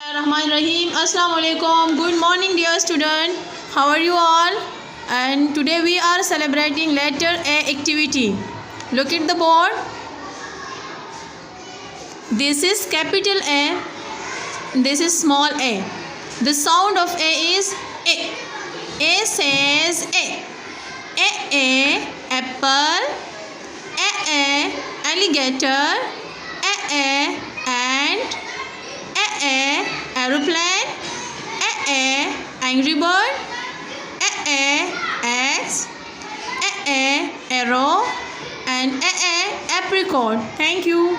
Bismillahirrahmanirrahim. Assalamu alaikum. Good morning, dear student. How are you all? And today we are celebrating letter A activity. Look at the board. This is capital A. This is small a. The sound of A is A. A says A. A apple. A alligator. A ant. A aeroplane. A angry bird. A axe. A arrow. And A apricot. Thank you.